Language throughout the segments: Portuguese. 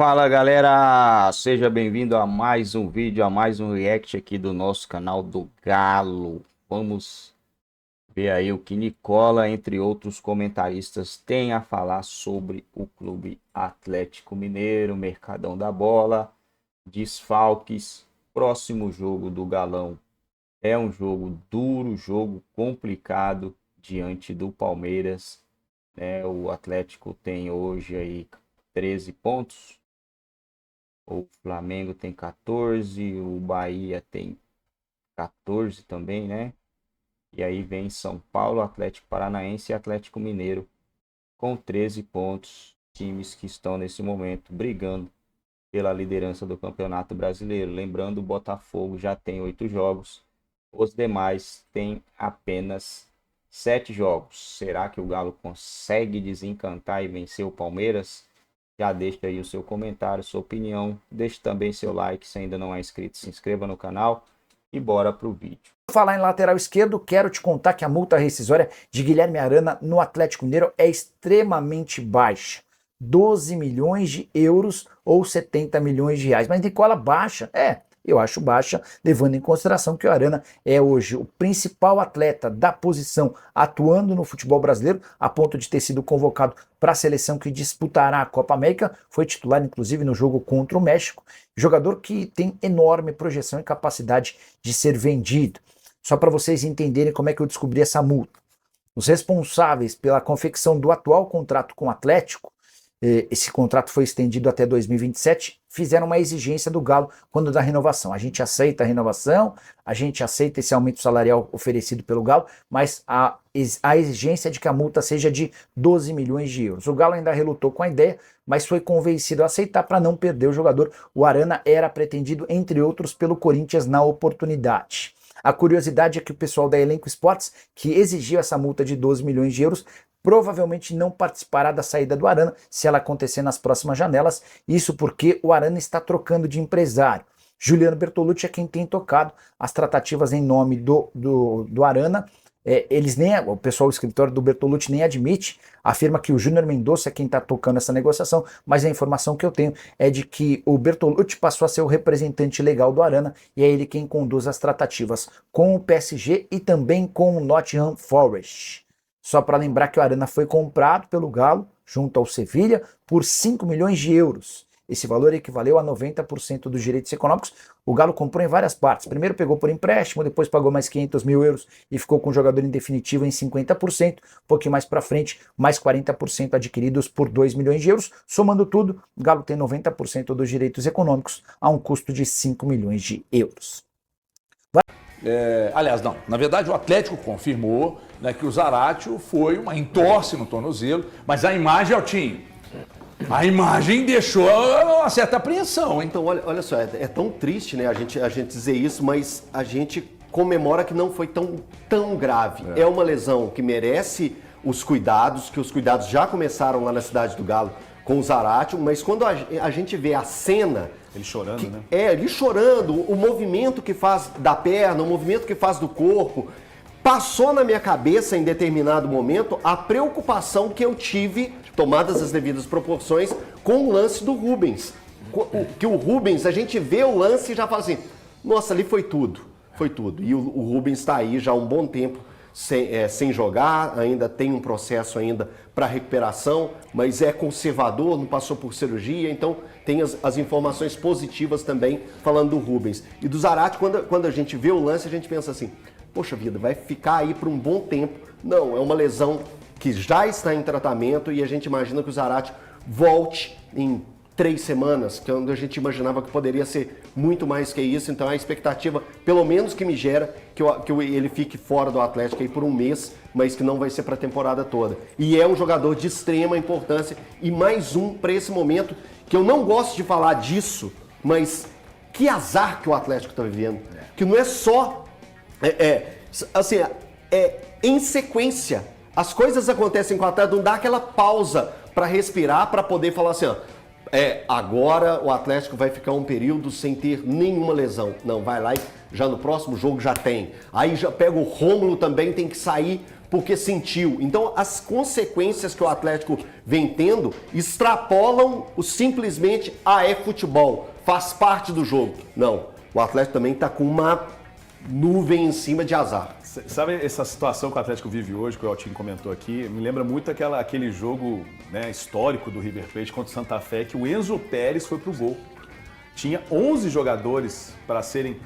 Fala galera, seja bem-vindo a mais um vídeo, a mais um react aqui do nosso canal do Galo. Vamos ver aí o que Nicola, entre outros comentaristas, tem a falar sobre o Clube Atlético Mineiro, Mercadão da Bola, desfalques, próximo jogo do Galão. É um jogo duro, jogo complicado diante do Palmeiras, né? O Atlético tem hoje aí 13 pontos. O Flamengo tem 14, o Bahia tem 14 também, né? E aí vem São Paulo, Atlético Paranaense e Atlético Mineiro com 13 pontos. Times que estão nesse momento brigando pela liderança do Campeonato Brasileiro. Lembrando, o Botafogo já tem 8 jogos, os demais têm apenas 7 jogos. Será que o Galo consegue desencantar e vencer o Palmeiras? Já deixa aí o seu comentário, sua opinião. Deixe também seu like se ainda não é inscrito. Se inscreva no canal e bora pro vídeo. Falar em lateral esquerdo, quero te contar que a multa rescisória de Guilherme Arana no Atlético Mineiro é extremamente baixa. 12 milhões de euros ou 70 milhões de reais. Mas Nicola, baixa? Eu acho baixa, levando em consideração que o Arana é hoje o principal atleta da posição atuando no futebol brasileiro, a ponto de ter sido convocado para a seleção que disputará a Copa América, foi titular inclusive no jogo contra o México, jogador que tem enorme projeção e capacidade de ser vendido. Só para vocês entenderem como é que eu descobri essa multa. Os responsáveis pela confecção do atual contrato com o Atlético, esse contrato foi estendido até 2027, fizeram uma exigência do Galo quando da renovação. A gente aceita a renovação, a gente aceita esse aumento salarial oferecido pelo Galo, mas a exigência é de que a multa seja de 12 milhões de euros. O Galo ainda relutou com a ideia, mas foi convencido a aceitar para não perder o jogador. O Arana era pretendido, entre outros, pelo Corinthians na oportunidade. A curiosidade é que o pessoal da Elenco Esportes, que exigiu essa multa de 12 milhões de euros, provavelmente não participará da saída do Arana se ela acontecer nas próximas janelas, isso porque o Arana está trocando de empresário. Juliano Bertolucci é quem tem tocado as tratativas em nome do Arana. O pessoal do escritório do Bertolucci nem admite, afirma que o Júnior Mendonça é quem está tocando essa negociação, mas a informação que eu tenho é de que o Bertolucci passou a ser o representante legal do Arana e é ele quem conduz as tratativas com o PSG e também com o Nottingham Forest. Só para lembrar que o Arana foi comprado pelo Galo, junto ao Sevilha, por 5 milhões de euros. Esse valor equivaleu a 90% dos direitos econômicos. O Galo comprou em várias partes. Primeiro pegou por empréstimo, depois pagou mais 500 mil euros e ficou com o jogador em definitivo em 50%. Um pouquinho mais para frente, mais 40% adquiridos por 2 milhões de euros. Somando tudo, o Galo tem 90% dos direitos econômicos a um custo de 5 milhões de euros. Aliás, não. Na verdade, o Atlético confirmou, né, que o Zaratio foi uma entorse no tornozelo, mas a imagem, Altinho, a imagem deixou uma certa apreensão, hein? Então, olha só, é tão triste, né, a gente dizer isso, mas a gente comemora que não foi tão grave. É uma lesão que merece os cuidados, que os cuidados já começaram lá na cidade do Galo com o Zaratio, mas quando a gente vê a cena... Ele chorando, né? Ele chorando, o movimento que faz da perna, o movimento que faz do corpo. Passou na minha cabeça, em determinado momento, a preocupação que eu tive, tomadas as devidas proporções, com o lance do Rubens. Que o Rubens, a gente vê o lance e já fala assim, nossa, ali foi tudo. Foi tudo. E o Rubens está aí já há um bom tempo sem jogar, ainda tem um processo ainda para recuperação, mas é conservador, não passou por cirurgia, então tem as informações positivas também falando do Rubens. E do Zaratio, quando a gente vê o lance, a gente pensa assim, poxa vida, vai ficar aí por um bom tempo. Não, é uma lesão que já está em tratamento e a gente imagina que o Zaratio volte em 3 semanas, que é onde a gente imaginava que poderia ser muito mais que isso. Então a expectativa, pelo menos que me gera, que ele fique fora do Atlético aí por um mês, mas que não vai ser para a temporada toda. E é um jogador de extrema importância e mais um para esse momento, que eu não gosto de falar disso, mas que azar que o Atlético está vivendo. Que não é só... em sequência. As coisas acontecem com o Atlético, não dá aquela pausa para respirar, para poder falar assim, ó, agora o Atlético vai ficar um período sem ter nenhuma lesão. Não, vai lá e já no próximo jogo já tem. Aí já pega o Rômulo também, tem que sair porque sentiu. Então, as consequências que o Atlético vem tendo extrapolam simplesmente é futebol, faz parte do jogo. Não, o Atlético também está com uma nuvem em cima de azar. Sabe essa situação que o Atlético vive hoje, que o Eltinho comentou aqui, me lembra muito aquele jogo, né, histórico do River Plate contra o Santa Fé, que o Enzo Pérez foi pro gol. Tinha 11 jogadores para serem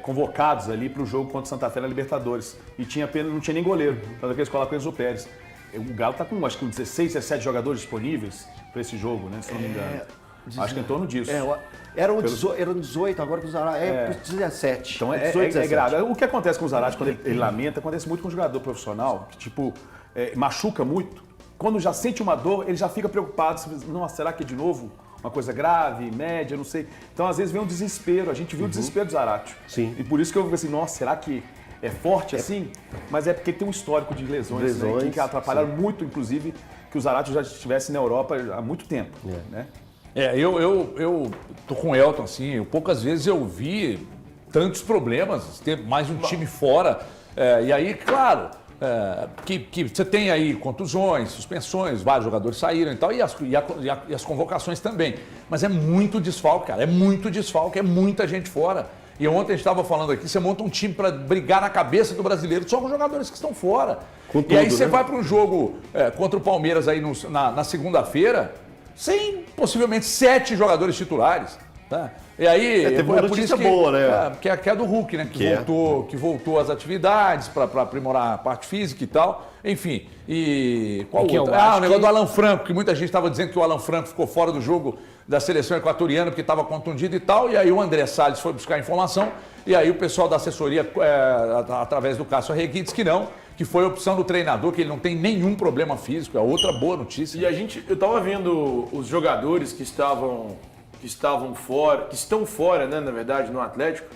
convocados ali para o jogo contra o Santa Fé na Libertadores. E não tinha nem goleiro, tanto que eles colocam o Enzo Pérez. O Galo está com acho que 16, 17 jogadores disponíveis para esse jogo, né, se não me engano. Acho que em torno disso. Eram 18, agora com o Zarate 17. Então 18, é grave. O que acontece com o Zarate quando ele lamenta, acontece muito com o jogador profissional, que machuca muito. Quando já sente uma dor, ele já fica preocupado. Nossa, será que é de novo uma coisa grave, média, não sei. Então às vezes vem um desespero. A gente viu o desespero do Zarate. Sim. E por isso que eu fico assim, nossa, será que é forte assim? Mas é porque tem um histórico de lesões. Né, que atrapalharam muito, inclusive, que o Zarate já estivesse na Europa há muito tempo. Né? Eu tô com o Elton, assim, poucas vezes eu vi tantos problemas, ter mais um time fora. E aí, claro, que você tem aí contusões, suspensões, vários jogadores saíram e tal, e as convocações também. Mas é muito desfalque, cara, é muito desfalque, é muita gente fora. E ontem a gente estava falando aqui, você monta um time para brigar na cabeça do brasileiro só com jogadores que estão fora. E aí você vai para um jogo contra o Palmeiras aí na segunda-feira, sem possivelmente 7 jogadores titulares. Tá? E aí, teve uma notícia boa, né? Que é do Hulk, né? Que voltou às atividades para aprimorar a parte física e tal. Enfim, e qual outro? O negócio do Alan Franco, que muita gente estava dizendo que o Alan Franco ficou fora do jogo da seleção equatoriana porque estava contundido e tal. E aí o André Salles foi buscar informação. E aí o pessoal da assessoria, através do Cássio Arregui, disse que não, que foi a opção do treinador, que ele não tem nenhum problema físico. É outra boa notícia. E eu estava vendo os jogadores que estão fora, né, na verdade, no Atlético.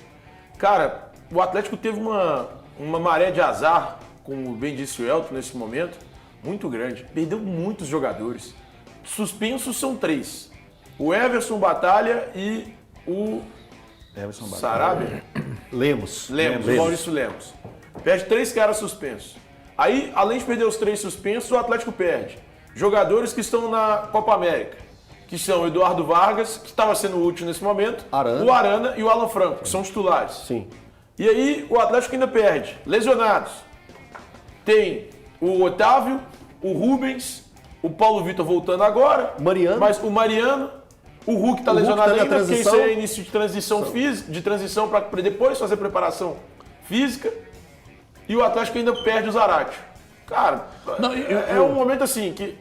Cara, o Atlético teve uma maré de azar, como bem disse o Elton nesse momento, muito grande. Perdeu muitos jogadores. Suspensos são 3. O Everson Batalha e o Sarabia? Lemos. O Maurício Lemos. Perde 3 caras suspensos. Aí, além de perder os 3 suspensos, o Atlético perde jogadores que estão na Copa América, que são o Eduardo Vargas, que estava sendo útil nesse momento, o Arana e o Alan Franco, que são titulares. Sim. E aí o Atlético ainda perde lesionados. Tem o Otávio, o Rubens, o Paulo Vitor voltando agora, mas o Mariano, o Hulk está lesionado ainda, porque isso é início de transição física, de transição para depois fazer preparação física. E o Atlético ainda perde o Zarate. Cara, é um momento assim que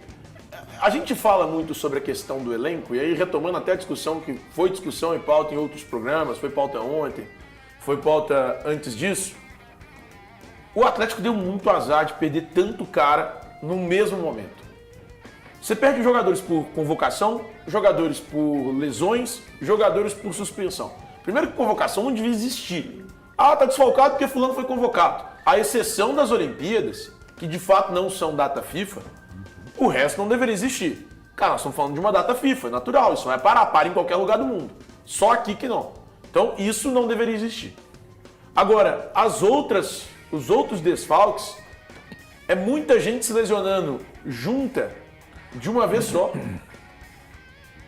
a gente fala muito sobre a questão do elenco, e aí retomando até a discussão que foi discussão e pauta em outros programas, foi pauta ontem, foi pauta antes disso. O Atlético deu muito azar de perder tanto cara no mesmo momento. Você perde jogadores por convocação, jogadores por lesões, jogadores por suspensão. Primeiro que convocação não devia existir. Tá desfalcado porque fulano foi convocado. À exceção das Olimpíadas, que de fato não são data FIFA, o resto não deveria existir. Cara, nós estamos falando de uma data FIFA, é natural, isso vai para em qualquer lugar do mundo. Só aqui que não. Então isso não deveria existir. Agora, os outros desfalques, é muita gente se lesionando junta de uma vez só.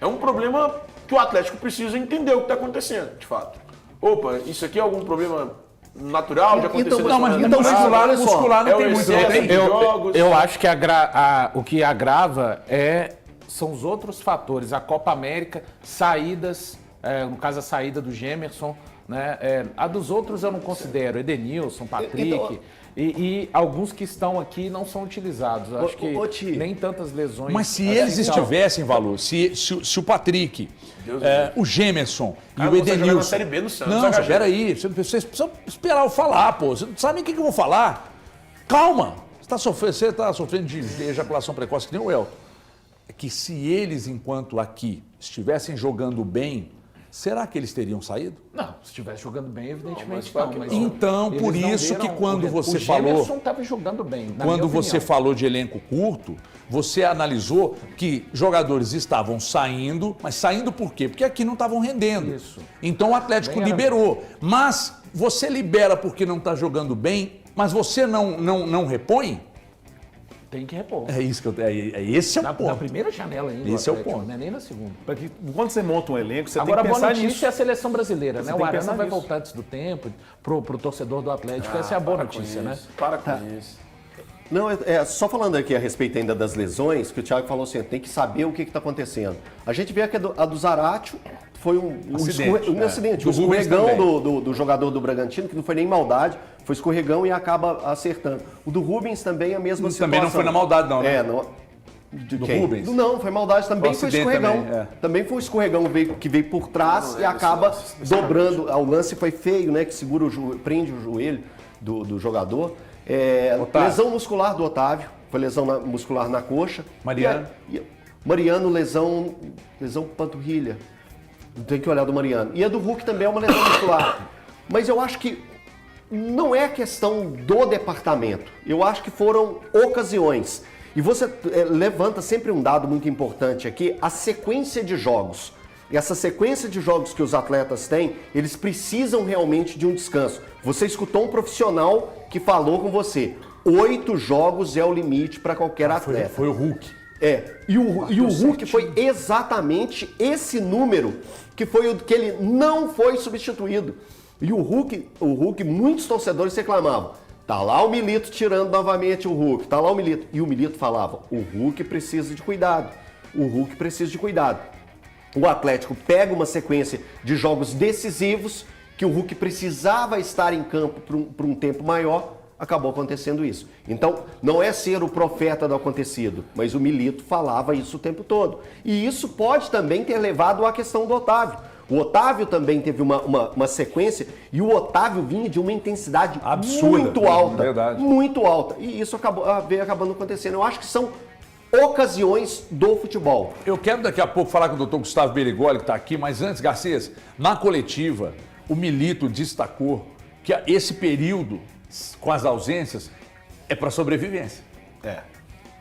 É um problema que o Atlético precisa entender o que está acontecendo, de fato. Opa, isso aqui é algum problema natural de acontecer muscular não tem muito. Eu acho que o que agrava são os outros fatores. A Copa América, saídas, no caso a saída do Gemerson, né? A dos outros eu não considero, Edenilson, Patrick, e alguns que estão aqui não são utilizados. Eu acho que nem tantas lesões. Mas se eles estivessem, Valor, se o Patrick, o Gemerson e o Edenilson... Na Série B no Santos. Não, espera aí, vocês precisam esperar eu falar, pô. Você não sabe nem o que eu vou falar. Calma, você está sofrendo de ejaculação precoce que nem o Elton. É que se eles, enquanto aqui, estivessem jogando bem, será que eles teriam saído? Não, se estivesse jogando bem, evidentemente não. Mas então, por isso que quando você falou... O Gemerson estava jogando bem, quando você falou de elenco curto, você analisou que jogadores estavam saindo, mas saindo por quê? Porque aqui não estavam rendendo. Isso. Então o Atlético liberou. Mas você libera porque não está jogando bem, mas você não repõe? Tem que repor. É isso que esse é o Na ponto. primeira janela ainda. Esse é o Atlético, ponto. Não é nem na segunda. Porque quando você monta um elenco, você Agora, a tem que boa pensar notícia nisso. é a seleção brasileira, né? tem O que Arana pensar vai nisso. voltar antes do tempo pro torcedor do Atlético. Essa é a boa notícia, né? Para com isso. Não, só falando aqui a respeito ainda das lesões, que o Thiago falou assim, tem que saber o que está acontecendo. A gente vê que a do Zaratio foi um acidente, Do um Rubens escorregão também. do jogador do Bragantino, que não foi nem maldade, foi escorregão e acaba acertando. O do Rubens também a mesma situação. Também não foi na maldade, não, né? Do quem? Rubens? Não, foi maldade, também O foi acidente escorregão. também, é. Também foi um escorregão que veio por trás e acaba dobrando. O lance foi feio, né? Que segura prende o joelho do jogador. Otávio. Lesão muscular do Otávio, foi lesão muscular na coxa. Mariano. Mariano, lesão panturrilha. Tem que olhar do Mariano. E a do Hulk também é uma lesão muscular. Mas eu acho que não é questão do departamento. Eu acho que foram ocasiões. E você levanta sempre um dado muito importante aqui, a sequência de jogos. E essa sequência de jogos que os atletas têm, eles precisam realmente de um descanso. Você escutou um profissional que falou com você, 8 jogos é o limite para qualquer atleta. Foi o Hulk. E o Hulk foi exatamente esse número que foi o que ele não foi substituído. E o Hulk, muitos torcedores reclamavam. Tá lá o Milito tirando novamente o Hulk, tá lá o Milito. E o Milito falava, o Hulk precisa de cuidado, o Hulk precisa de cuidado. O Atlético pega uma sequência de jogos decisivos que o Hulk precisava estar em campo por um tempo maior, acabou acontecendo isso. Então, não é ser o profeta do acontecido, mas o Milito falava isso o tempo todo. E isso pode também ter levado à questão do Otávio. O Otávio também teve uma sequência e o Otávio vinha de uma intensidade absurda, muito alta. Verdade. Muito alta. E isso veio acabando acontecendo. Eu acho que são ocasiões do futebol. Eu quero daqui a pouco falar com o doutor Gustavo Berigoli, que está aqui, mas antes, Garcês, na coletiva, o Milito destacou que esse período, com as ausências, é para sobrevivência.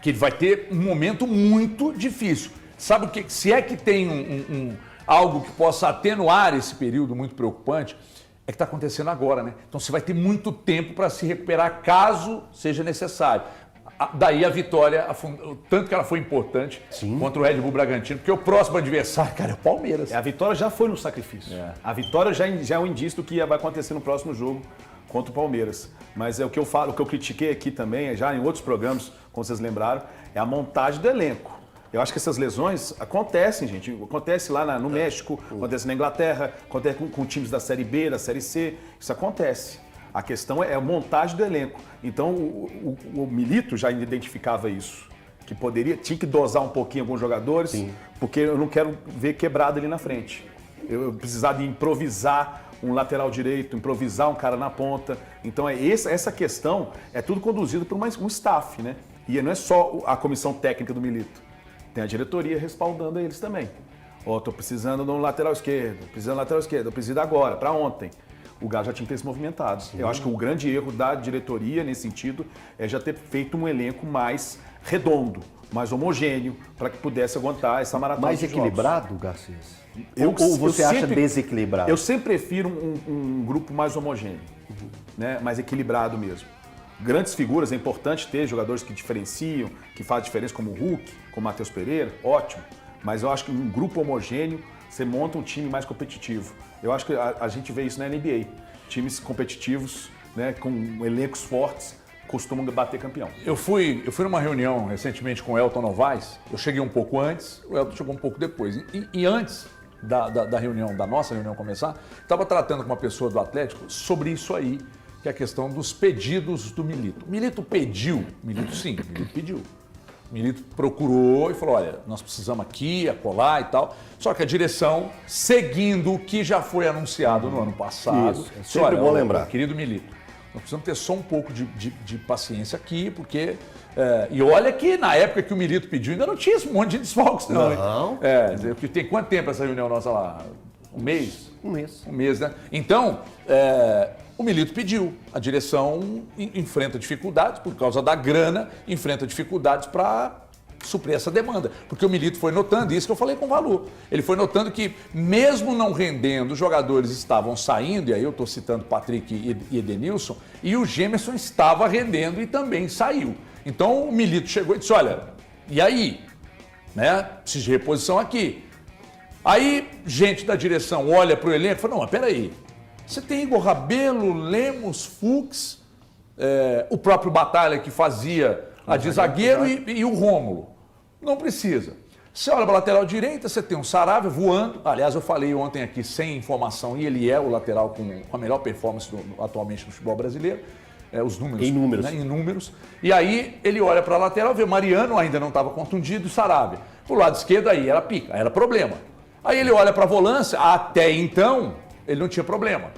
Que ele vai ter um momento muito difícil. Sabe o que? Se é que tem algo que possa atenuar esse período muito preocupante, é que está acontecendo agora, né? Então você vai ter muito tempo para se recuperar caso seja necessário. Daí a vitória, tanto que ela foi importante contra o Red Bull Bragantino, porque o próximo adversário, cara, é o Palmeiras. A vitória já foi no sacrifício. A vitória já é um indício do que vai acontecer no próximo jogo contra o Palmeiras. Mas é o que eu falo, o que eu critiquei aqui também, já em outros programas, como vocês lembraram, é a montagem do elenco. Eu acho que essas lesões acontecem, gente. Acontece lá no México, acontece na Inglaterra, acontece com times da Série B, da Série C. Isso acontece. A questão é a montagem do elenco. Então, o Milito já identificava isso. Que tinha que dosar um pouquinho alguns jogadores, porque eu não quero ver quebrado ali na frente. Eu precisava de improvisar um lateral direito, improvisar um cara na ponta. Então, essa questão é tudo conduzido por um staff, né? E não é só a comissão técnica do Milito. Tem a diretoria respaldando eles também. Tô precisando de um lateral esquerdo, eu preciso agora, para ontem. O Galo já tinha que ter se movimentado. Eu acho que o grande erro da diretoria, nesse sentido, é já ter feito um elenco mais redondo, mais homogêneo, para que pudesse aguentar essa maratona Mais de jogos. equilibrado, Garcês? Ou você acha desequilibrado? Eu sempre prefiro um grupo mais homogêneo, né? Mais equilibrado mesmo. Grandes figuras, é importante ter jogadores que diferenciam, que fazem diferença, como o Hulk, como o Matheus Pereira, ótimo. Mas eu acho que um grupo homogêneo, você monta um time mais competitivo. Eu acho que a gente vê isso na NBA. Times competitivos, né, com elencos fortes, costumam bater campeão. Eu fui numa reunião recentemente com o Elton Novaes. Eu cheguei um pouco antes, o Elton chegou um pouco depois. E antes da reunião, da nossa reunião começar, estava tratando com uma pessoa do Atlético sobre isso aí, que é a questão dos pedidos do Milito. Milito pediu? Milito pediu. Milito procurou e falou, olha, nós precisamos aqui, acolá e tal. Só que a direção, seguindo o que já foi anunciado no ano passado... Isso, é sempre bom lembrar. Querido Milito, nós precisamos ter só um pouco de paciência aqui, porque... e olha que na época que o Milito pediu, ainda não tinha esse monte de desfalques, não. Não. Porque tem quanto tempo essa reunião nossa lá? Um mês? Um mês. Um mês, né? Então, o Milito pediu. A direção enfrenta dificuldades, por causa da grana, enfrenta dificuldades para suprir essa demanda. Porque o Milito foi notando, isso que eu falei com o Valu, ele foi notando que mesmo não rendendo, os jogadores estavam saindo, e aí eu estou citando Patrick e Edenilson, e o Gemerson estava rendendo e também saiu. Então o Milito chegou e disse, olha, e aí? Né? Preciso de reposição aqui. Aí, gente da direção olha para o elenco e fala, não, mas peraí, você tem Igor Rabelo, Lemos, Fux, o próprio Batalha que fazia a de zagueiro e o Rômulo. Não precisa. Você olha para a lateral direita, você tem um Saravia voando. Aliás, eu falei ontem aqui sem informação, e ele é o lateral com a melhor performance atualmente no futebol brasileiro. Os números. Em números. Né, em números. E aí ele olha para a lateral, vê Mariano ainda não estava contundido e Saravia. Pro lado esquerdo aí era pica, era problema. Aí ele olha para a volância, até então ele não tinha problema.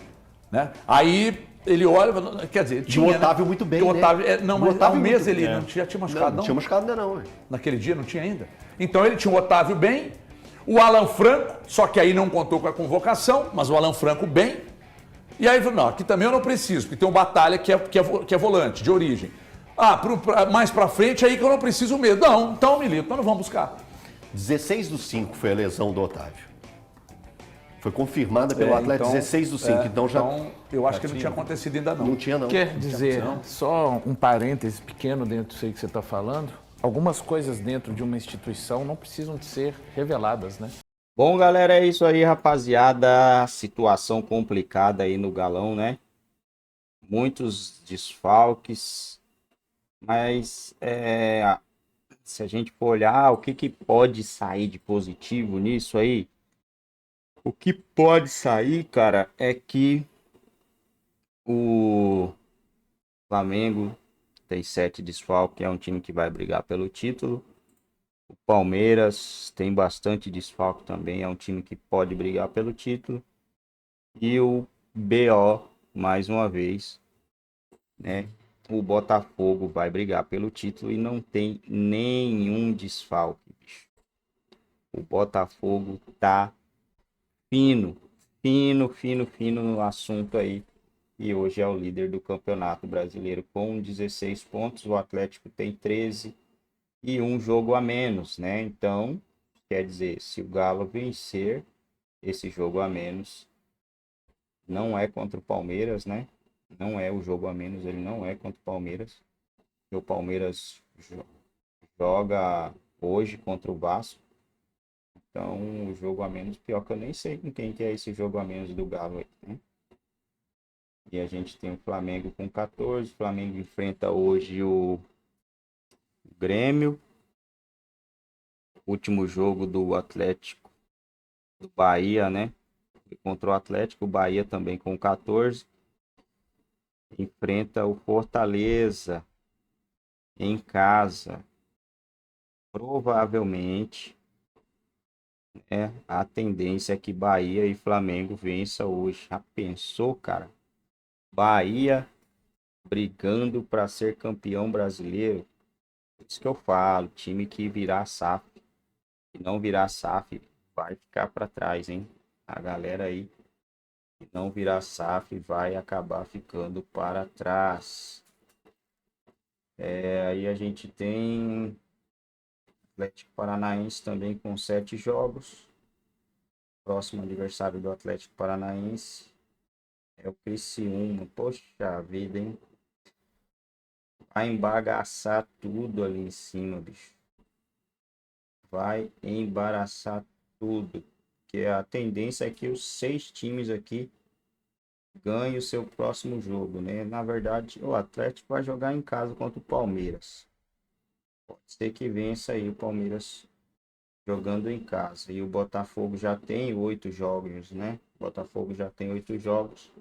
Né? Aí ele olha, quer dizer, tinha, o Otávio muito bem, o Otávio, né? Não, O mas há Otávio um mês muito ele bem. não tinha machucado, Não tinha machucado ainda não, ué. Naquele dia não tinha ainda. Então ele tinha o Otávio bem, o Alan Franco, só que aí não contou com a convocação, mas o Alan Franco bem. E aí, não, aqui também eu não preciso, porque tem um Batalha que é volante, de origem. Mais pra frente aí que eu não preciso mesmo. Não, então Milito, então não vamos buscar. 16/5 foi a lesão do Otávio. Foi confirmada pelo Atlético, então, 16/5. Então eu acho que não tinha acontecido ainda não. Não tinha não. Quer dizer, só um parêntese pequeno dentro disso aí que você está falando, algumas coisas dentro de uma instituição não precisam de ser reveladas, né? Bom, galera, é isso aí, rapaziada. Situação complicada aí no Galão, né? Muitos desfalques, mas se a gente for olhar o que pode sair de positivo nisso aí, o que pode sair, cara, é que o Flamengo tem 7 desfalques, é um time que vai brigar pelo título. O Palmeiras tem bastante desfalque também, é um time que pode brigar pelo título. E o BO, mais uma vez, né? O Botafogo vai brigar pelo título e não tem nenhum desfalque, bicho. O Botafogo tá fino no assunto aí. E hoje é o líder do Campeonato Brasileiro com 16 pontos. O Atlético tem 13 e um jogo a menos, né? Então, quer dizer, se o Galo vencer esse jogo a menos, não é contra o Palmeiras, né? Não é o jogo a menos, ele não é contra o Palmeiras. O Palmeiras joga hoje contra o Vasco. Então, o jogo a menos, pior que eu nem sei com quem que é esse jogo a menos do Galo aí, né? E a gente tem o Flamengo com 14. O Flamengo enfrenta hoje o Grêmio. Último jogo do Atlético, do Bahia, né? Contra o Atlético, o Bahia também com 14. Enfrenta o Fortaleza em casa. Provavelmente a tendência é que Bahia e Flamengo vença hoje. Já pensou, cara? Bahia brigando para ser campeão brasileiro. Isso que eu falo, time que virar SAF, se não virar SAF, vai ficar para trás, hein? A galera aí que não virar SAF vai acabar ficando para trás. Aí a gente tem Atlético Paranaense também com 7 jogos. Próximo adversário do Atlético Paranaense é o Criciúma. Poxa vida, hein? Vai embagaçar tudo ali em cima, bicho. Vai embaraçar tudo. Porque a tendência é que os 6 times aqui ganhem o seu próximo jogo, né? Na verdade, o Atlético vai jogar em casa contra o Palmeiras. Pode ser que vença aí o Palmeiras jogando em casa. E o Botafogo já tem 8 jogos, né? O Botafogo já tem 8 jogos.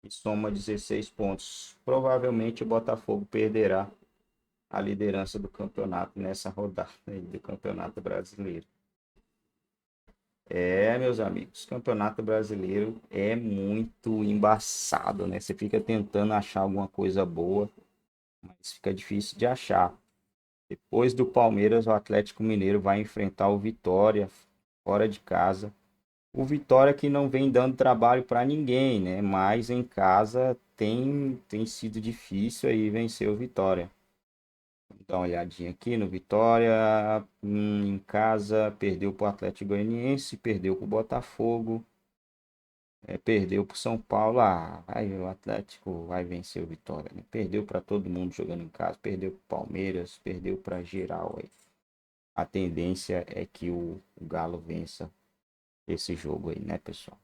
E soma 16 pontos. Provavelmente o Botafogo perderá a liderança do campeonato nessa rodada aí do Campeonato Brasileiro. Meus amigos, o Campeonato Brasileiro é muito embaçado, né? Você fica tentando achar alguma coisa boa, mas fica difícil de achar. Depois do Palmeiras, o Atlético Mineiro vai enfrentar o Vitória fora de casa. O Vitória que não vem dando trabalho para ninguém, né? Mas em casa tem sido difícil aí vencer o Vitória. Dar uma olhadinha aqui no Vitória. Em casa, perdeu para o Atlético Goianiense, perdeu para o Botafogo, perdeu para o São Paulo. Aí o Atlético vai vencer o Vitória, né? Perdeu para todo mundo jogando em casa, perdeu para o Palmeiras, perdeu para geral. Aí. A tendência é que o Galo vença esse jogo aí, né, pessoal?